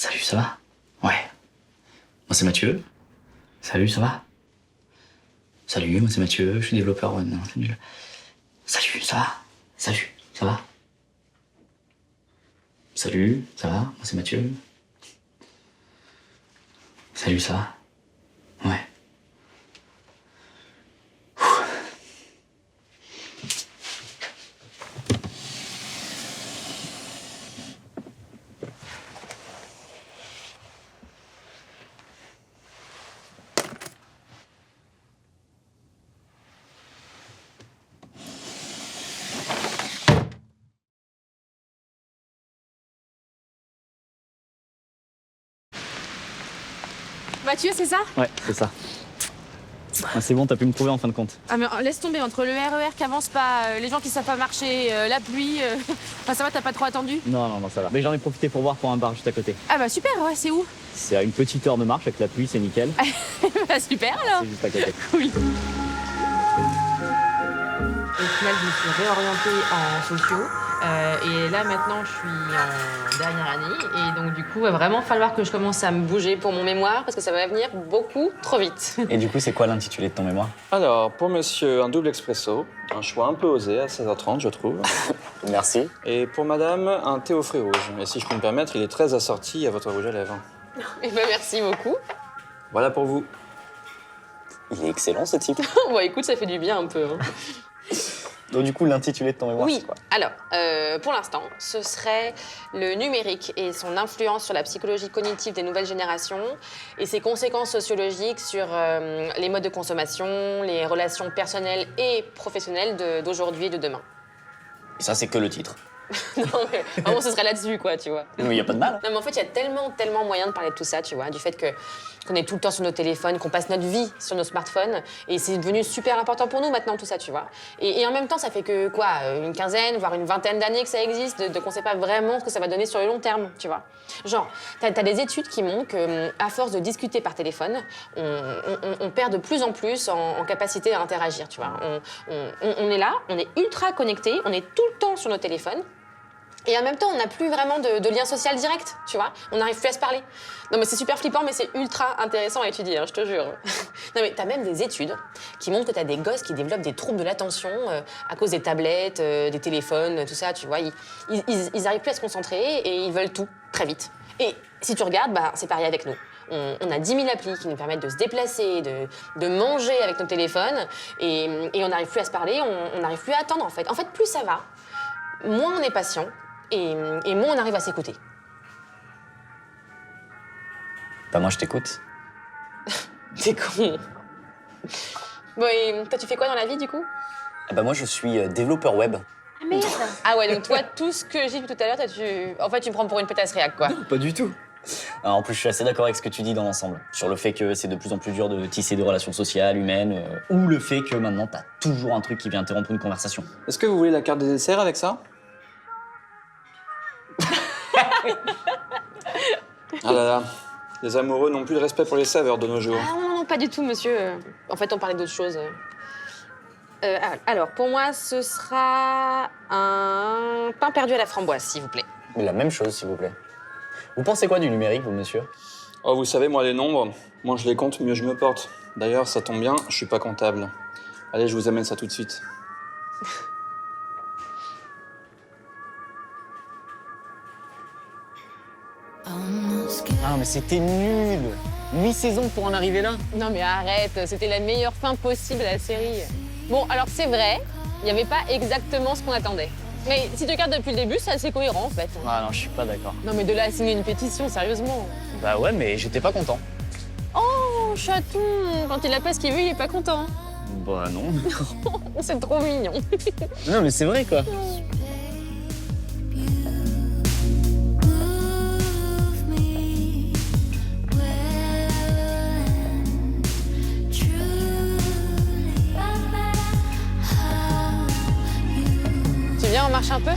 Salut, ça va? Ouais. Moi, c'est Mathieu. Salut, ça va? Salut, moi, c'est Mathieu, je suis développeur web. Non, c'est nul. Salut, ça va? Salut, ça va? Salut, ça va? Moi, c'est Mathieu. Salut, ça va? Ouais. Mathieu, c'est ça? Ouais, c'est ça. Ah, c'est bon, t'as pu me trouver en fin de compte. Ah mais laisse tomber, entre le RER qui avance pas, les gens qui savent pas marcher, la pluie... Enfin ça va, t'as pas trop attendu? Non, ça va. Mais j'en ai profité pour voir pour un bar juste à côté. Ah bah super, ouais, c'est où? C'est à une petite heure de marche avec la pluie, c'est nickel. Bah super alors. C'est juste à côté. Cool. Au final, je me suis réorientée en sociaux. Et là, maintenant, je suis en dernière année. Et donc, du coup, il va vraiment falloir que je commence à me bouger pour mon mémoire parce que ça va venir beaucoup trop vite. Et du coup, c'est quoi l'intitulé de ton mémoire? Alors, pour monsieur, un double expresso. Un choix un peu osé à 16h30, je trouve. Merci. Et pour madame, un thé au fruits rouges. Et si je peux me permettre, il est très assorti à votre rouge à lèvres. Et ben, merci beaucoup. Voilà pour vous. Il est excellent ce titre. Bon, écoute, ça fait du bien un peu. Hein. Donc du coup, l'intitulé de ton mémoire, Oui, c'est quoi? alors, pour l'instant, ce serait le numérique et son influence sur la psychologie cognitive des nouvelles générations et ses conséquences sociologiques sur les modes de consommation, les relations personnelles et professionnelles d'aujourd'hui et de demain. Et ça, c'est que le titre. Non, mais vraiment, ce serait là-dessus, quoi, tu vois. Mais y a pas de mal. Non, mais en fait, il y a tellement moyen de parler de tout ça, tu vois, du fait qu'on est tout le temps sur nos téléphones, qu'on passe notre vie sur nos smartphones, et c'est devenu super important pour nous maintenant, tout ça, tu vois. Et en même temps, ça fait que, quoi, une quinzaine, voire une vingtaine d'années que ça existe, qu'on sait pas vraiment ce que ça va donner sur le long terme, tu vois. Genre, t'as des études qui montrent qu'à force de discuter par téléphone, on perd de plus en plus en capacité à interagir, tu vois. On est là, on est ultra connectés, on est tout le temps sur nos téléphones, et en même temps, on n'a plus vraiment de lien social direct, tu vois. On n'arrive plus à se parler. Non, mais c'est super flippant, mais c'est ultra intéressant à étudier, hein, je te jure. Non, mais t'as même des études qui montrent que t'as des gosses qui développent des troubles de l'attention à cause des tablettes, des téléphones, tout ça, tu vois. Ils arrivent plus à se concentrer et ils veulent tout très vite. Et si tu regardes, bah, c'est pareil avec nous. On a 10 000 applis qui nous permettent de se déplacer, de manger avec nos téléphones, et on n'arrive plus à se parler, on n'arrive plus à attendre, en fait. En fait, plus ça va, moins on est patient, et moins on arrive à s'écouter. Bah moi, je t'écoute. T'es con. Bon, et toi, tu fais quoi dans la vie, du coup? Ah bah moi, je suis développeur web. Ah merde. Ah ouais, donc toi, tout ce que j'ai vu tout à l'heure, en fait, tu me prends pour une pétasse réac, quoi. Non, pas du tout. Alors, en plus, je suis assez d'accord avec ce que tu dis dans l'ensemble. Sur le fait que c'est de plus en plus dur de tisser des relations sociales, humaines, ou le fait que maintenant, t'as toujours un truc qui vient interrompre une conversation. Est-ce que vous voulez la carte des desserts avec ça? Ah là là, les amoureux n'ont plus de respect pour les saveurs de nos jours. Ah non, pas du tout, monsieur. En fait, on parlait d'autre chose. Alors, pour moi, ce sera un pain perdu à la framboise, s'il vous plaît. Mais la même chose, s'il vous plaît. Vous pensez quoi du numérique, vous, monsieur? Oh, vous savez, moi, les nombres, moins je les compte, mieux je me porte. D'ailleurs, ça tombe bien, je suis pas comptable. Allez, je vous amène ça tout de suite. Ah non, mais c'était nul. 8 saisons pour en arriver là. Non mais arrête, c'était la meilleure fin possible à la série. Bon, alors c'est vrai, il n'y avait pas exactement ce qu'on attendait. Mais si tu regardes depuis le début, c'est assez cohérent en fait. Ah non, je suis pas d'accord. Non mais de là à signer une pétition, sérieusement. Bah ouais, mais j'étais pas content. Oh, chaton, quand il a pas ce qu'il veut, il est pas content. Bah non. C'est trop mignon. Non, mais c'est vrai, quoi. Tu viens, on marche un peu?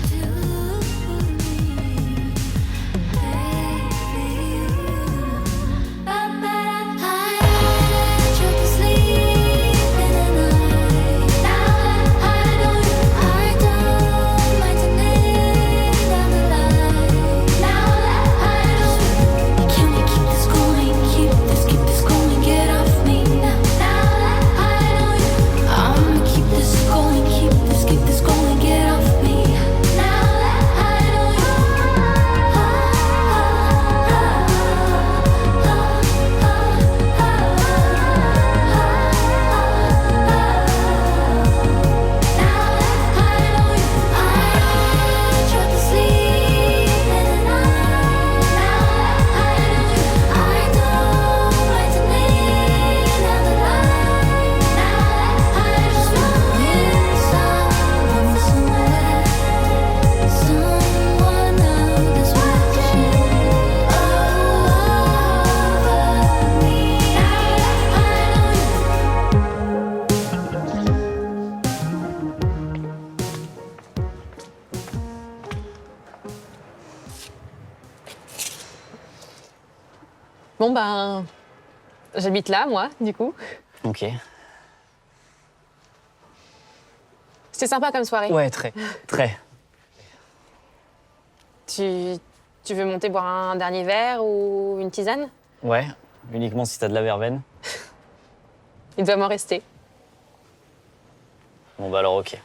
Bon, ben, j'habite là, moi, du coup. Ok. C'était sympa comme soirée. Ouais, très. Très. Tu veux monter boire un dernier verre ou une tisane? Ouais, uniquement si t'as de la verveine. Il doit m'en rester. Bon, bah alors, ok.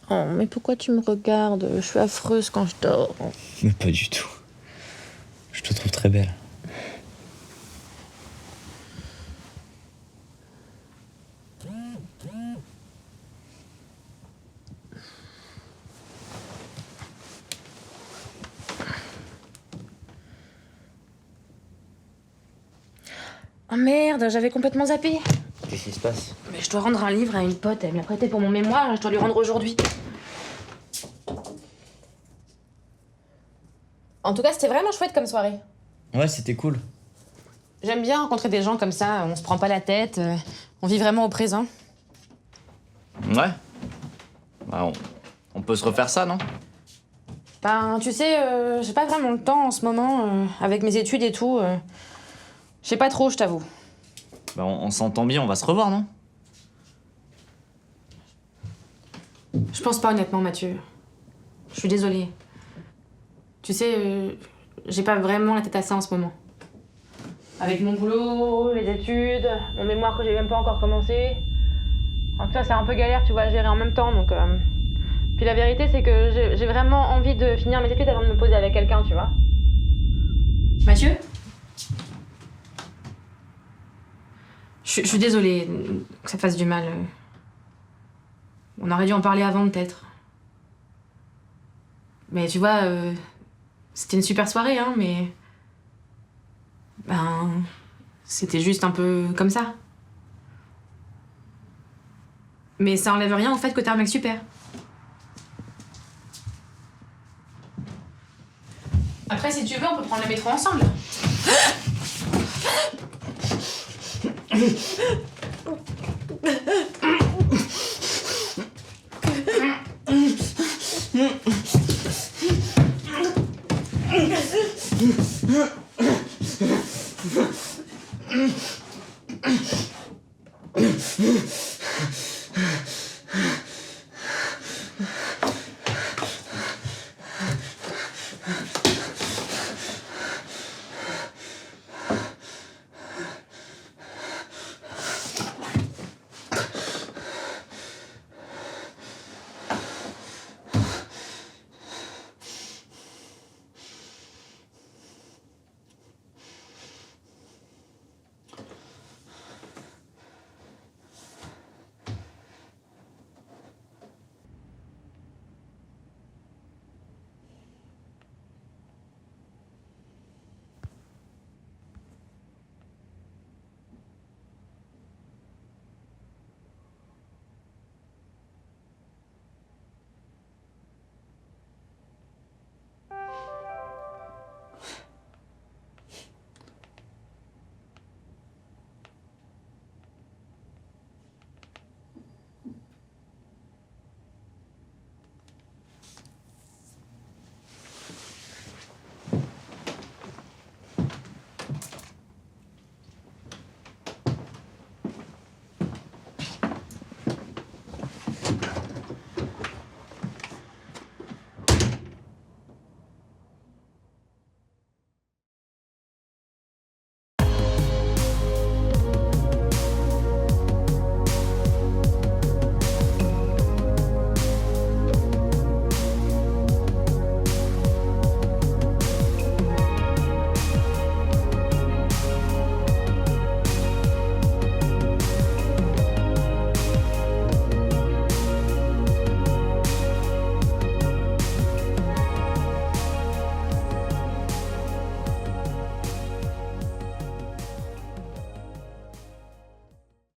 Oh, mais pourquoi tu me regardes? Je suis affreuse quand je dors. Mais pas du tout. Je te trouve très belle. Oh merde, j'avais complètement zappé. Qu'est-ce qui se passe? Mais je dois rendre un livre à une pote, elle me l'a prêté pour mon mémoire, je dois lui rendre aujourd'hui. En tout cas, c'était vraiment chouette comme soirée. Ouais, c'était cool. J'aime bien rencontrer des gens comme ça, on se prend pas la tête, on vit vraiment au présent. Ouais. Bah, on peut se refaire ça, non? Ben, tu sais, j'ai pas vraiment le temps en ce moment, avec mes études et tout. Je sais pas trop, je t'avoue. Bah, on s'entend bien, on va se revoir, non? Je pense pas honnêtement, Mathieu. Je suis désolée. Tu sais, j'ai pas vraiment la tête à ça en ce moment. Avec mon boulot, les études, mon mémoire que j'ai même pas encore commencé. En tout cas, c'est un peu galère, tu vois, à gérer en même temps, donc... Puis la vérité, c'est que j'ai vraiment envie de finir mes études avant de me poser avec quelqu'un, tu vois. Mathieu? Je suis désolée que ça te fasse du mal. On aurait dû en parler avant, peut-être. Mais tu vois, c'était une super soirée, hein, mais... Ben... C'était juste un peu comme ça. Mais ça enlève rien au fait que t'es un mec super. Après, si tu veux, on peut prendre le métro ensemble.